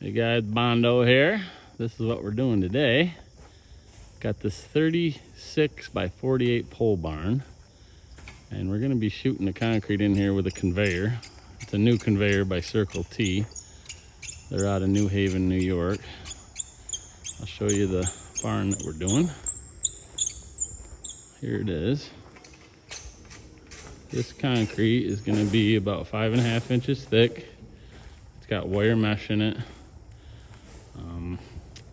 Hey guys, Bondo here. This is what we're doing today. Got this 36 by 48 pole barn, and we're gonna be shooting the concrete in here with a conveyor. It's a new conveyor by Circle T. They're out of New Haven, New York. I'll show you the barn that we're doing. Here it is. This concrete is gonna be about 5.5 inches thick. It's got wire mesh in it.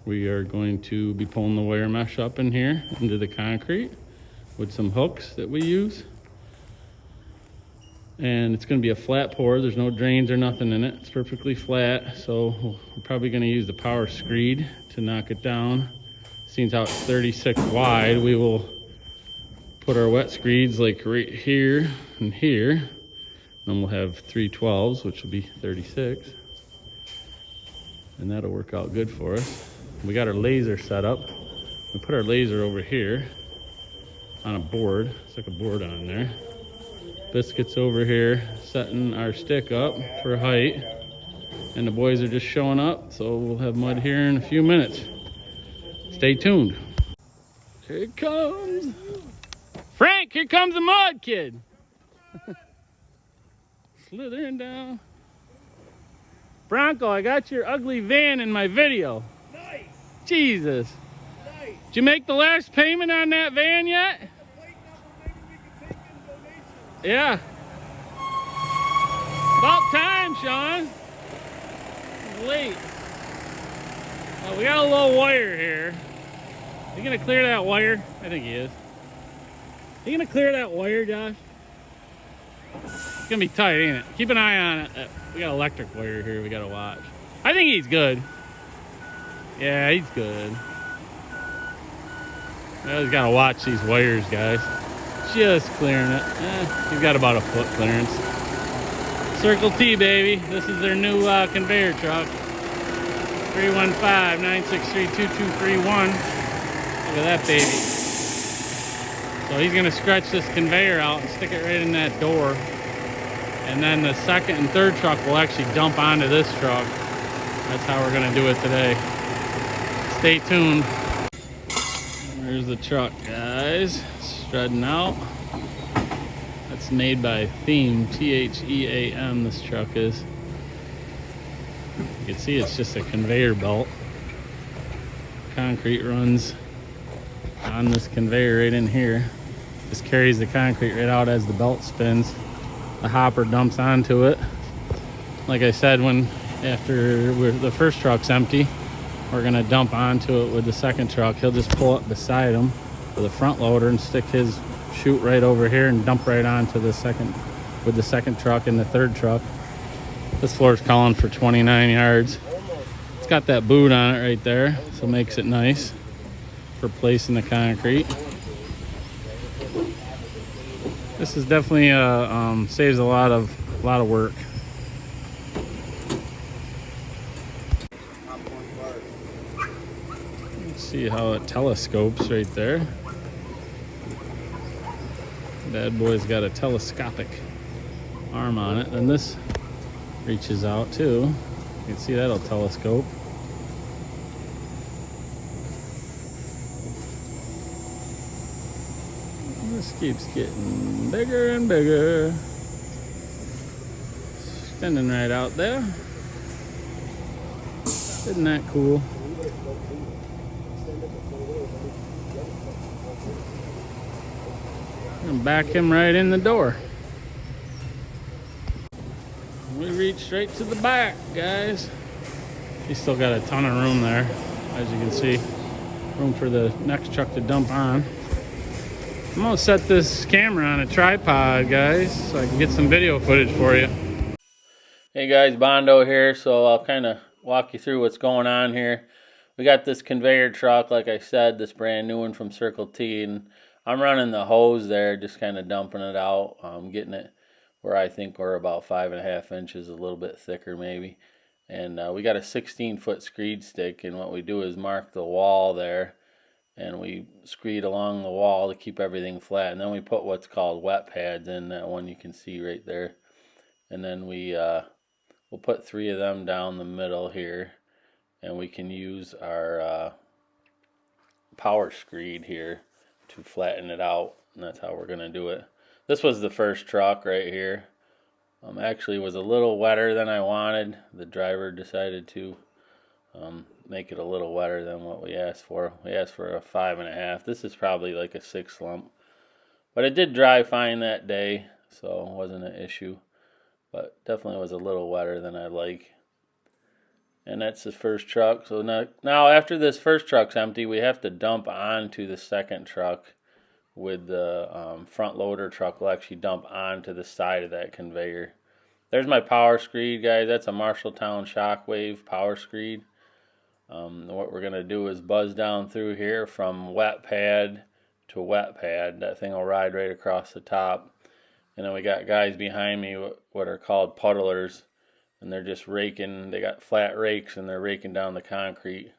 We are going to be pulling the wire mesh up in here into the concrete with some hooks that we use. And it's going to be a flat pour. There's no drains or nothing in it. It's perfectly flat. So we're probably going to use the power screed to knock it down. Seeing how it's 36 wide, we will put our wet screeds like right here and here. Then we'll have 3 12s, which will be 36. And that'll work out good for us. We got our laser set up. We put our laser over here on a board. It's like a board on there. Biscuit's over here setting our stick up for height. And the boys are just showing up, so we'll have mud here in a few minutes. Stay tuned. Here it comes. Frank, here comes the mud kid. Slithering down. Bronco, I got your ugly van in my video. Nice. Jesus. Nice. Did you make the last payment on that van yet? Yeah. About time, Sean. It's late. We got a little wire here. You gonna clear that wire? I think he is. You gonna clear that wire, Josh? It's gonna be tight, ain't it? Keep an eye on it. We got electric wire here we gotta watch. I think he's good. Yeah, he's good. We always gotta watch these wires, guys. Just clearing it. He's got about a foot clearance. Circle T, baby. This is their new conveyor truck. 315-963-2231. Look at that baby. So he's gonna stretch this conveyor out and stick it right in that door. And then the second and third truck will actually dump onto this truck. That's how we're gonna do it today. Stay tuned. There's the truck, guys. Shredding out. That's made by Theme, T-H-E-A-M, this truck is. You can see it's just a conveyor belt. Concrete runs on this conveyor right in here. Just carries the concrete right out as the belt spins. The hopper dumps onto it. Like I said, after the first truck's empty, we're gonna dump onto it with the second truck. He'll just pull up beside him with a front loader and stick his chute right over here and dump right onto the second truck and the third truck. This floor's calling for 29 yards. It's got that boot on it right there, so it makes it nice for placing the concrete. This is definitely saves a lot of work. Let's see how it telescopes right there. Bad boy's got a telescopic arm on it, and this reaches out too. You can see that'll telescope. This keeps getting bigger and bigger. Spinning right out there. Isn't that cool? And back him right in the door. We reach straight to the back, guys. He's still got a ton of room there, as you can see. Room for the next truck to dump on. I'm gonna set this camera on a tripod, guys, so I can get some video footage for you. Hey guys, Bondo here, so I'll kind of walk you through what's going on here. We got this conveyor truck, like I said, this brand new one from Circle T, and I'm running the hose there, just kind of dumping it out, getting it where I think we're about 5.5 inches, a little bit thicker maybe. And we got a 16-foot screed stick, and what we do is mark the wall there, and we screed along the wall to keep everything flat. And then we put what's called wet pads in, that one you can see right there. And then we'll put 3 of them down the middle here. and we can use our power screed here to flatten it out, and that's how we're going to do it. This was the first truck right here. Actually, it was a little wetter than I wanted. The driver decided to make it a little wetter than what we asked for. We asked for a 5.5. This is probably like a 6 lump. But it did dry fine that day, so it wasn't an issue. But definitely was a little wetter than I'd like. And that's the first truck. So now after this first truck's empty, we have to dump onto the second truck with the front loader truck will actually dump onto the side of that conveyor. There's my power screed, guys. That's a Marshalltown Shockwave power screed. What we're going to do is buzz down through here from wet pad to wet pad. That thing will ride right across the top. And then we got guys behind me what are called puddlers. And they're just raking. They got flat rakes and they're raking down the concrete.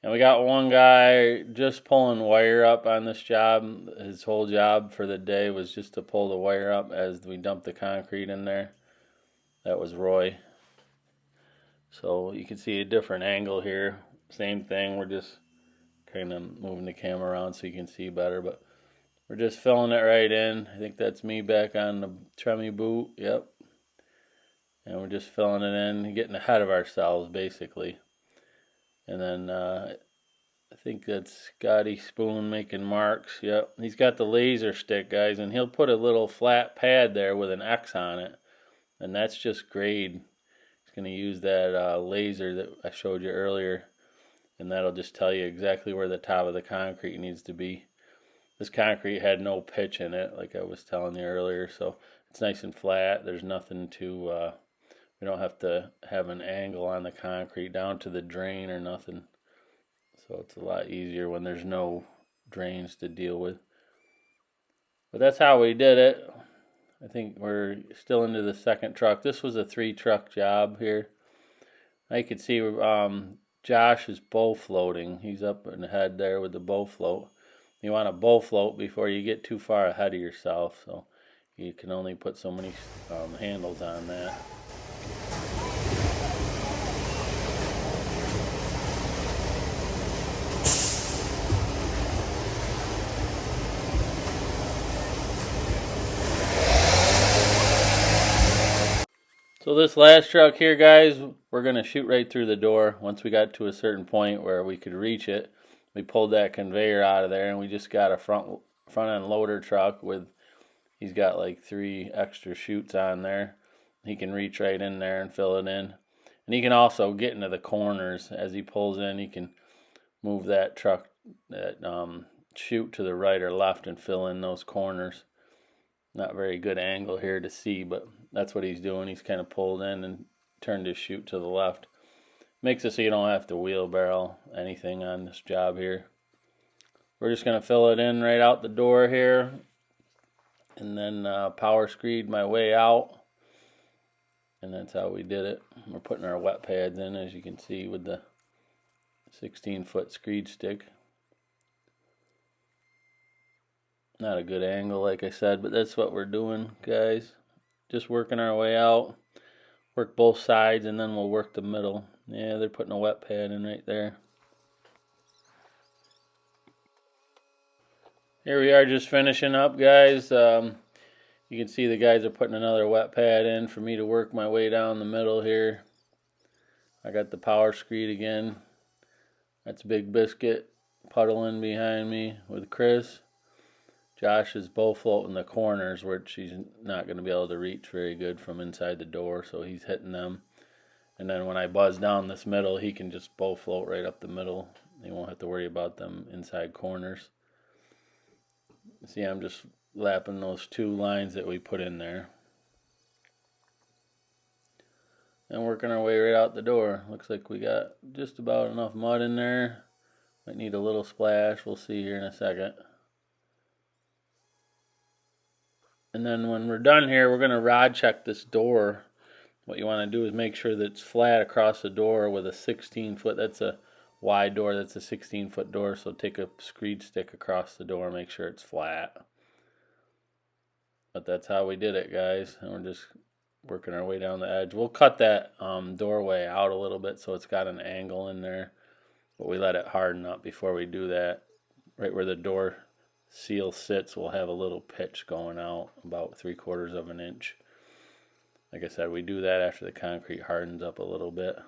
And we got one guy just pulling wire up on this job. His whole job for the day was just to pull the wire up as we dump the concrete in there. That was Roy. So you can see a different angle here. Same thing. We're just kind of moving the camera around so you can see better. But we're just filling it right in. I think that's me back on the Tremmy boot. Yep. And we're just filling it in, getting ahead of ourselves, basically. And then I think that's Scotty Spoon making marks. Yep. He's got the laser stick, guys, and he'll put a little flat pad there with an X on it. And that's just grade. He's going to use that laser that I showed you earlier. And that'll just tell you exactly where the top of the concrete needs to be. This concrete had no pitch in it, like I was telling you earlier. So it's nice and flat. There's nothing to... we don't have to have an angle on the concrete down to the drain or nothing. So it's a lot easier when there's no drains to deal with. But that's how we did it. I think we're still into the second truck. This was a 3-truck job here. Now you can see Josh is bow floating. He's up in the head there with the bow float. You want to bow float before you get too far ahead of yourself. So you can only put so many handles on that. So this last truck here, guys, we're going to shoot right through the door. Once we got to a certain point where we could reach it, we pulled that conveyor out of there and we just got a front end loader truck with, he's got like 3 extra chutes on there. He can reach right in there and fill it in. And he can also get into the corners. As he pulls in, he can move that truck, that chute to the right or left and fill in those corners. Not very good angle here to see, but that's what he's doing. He's kind of pulled in and turned his chute to the left. Makes it so you don't have to wheelbarrow anything on this job here. We're just going to fill it in right out the door here. And then power screed my way out. And that's how we did it. We're putting our wet pads in, as you can see, with the 16-foot screed stick. Not a good angle, like I said, but that's what we're doing, guys. Just working our way out. Work both sides, and then we'll work the middle. Yeah, they're putting a wet pad in right there. Here we are just finishing up, guys. You can see the guys are putting another wet pad in for me to work my way down the middle here. I got the power screed again. That's Big Biscuit puddling behind me with Chris. Josh is bow floating the corners, which he's not going to be able to reach very good from inside the door, so he's hitting them. And then when I buzz down this middle, he can just bow float right up the middle. He won't have to worry about them inside corners. See, I'm just lapping those 2 lines that we put in there. And working our way right out the door. Looks like we got just about enough mud in there. Might need a little splash. We'll see here in a second. And then when we're done here, we're going to rod check this door. What you want to do is make sure that it's flat across the door with a 16-foot. That's a wide door. That's a 16-foot door. So take a screed stick across the door, make sure it's flat. But that's how we did it, guys. And we're just working our way down the edge. We'll cut that doorway out a little bit so it's got an angle in there, but we let it harden up before we do that. Right where the door seal sits, we'll have a little pitch going out about 3/4 of an inch. Like I said, we do that after the concrete hardens up a little bit.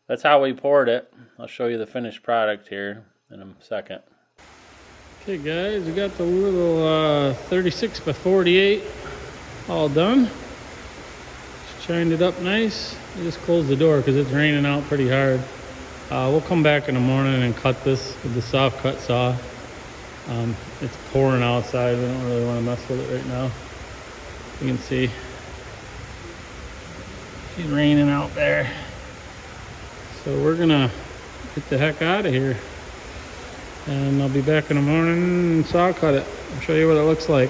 That's how we poured it. I'll show you the finished product here in a second. Okay guys, we got the little 36 by 48 all done. Just shined it up nice. I just closed the door because it's raining out pretty hard. We'll come back in the morning and cut this with the soft cut saw. It's pouring outside. We don't really want to mess with it right now. You can see it's raining out there. So we're gonna get the heck out of here. And I'll be back in the morning and saw cut it. I'll show you what it looks like.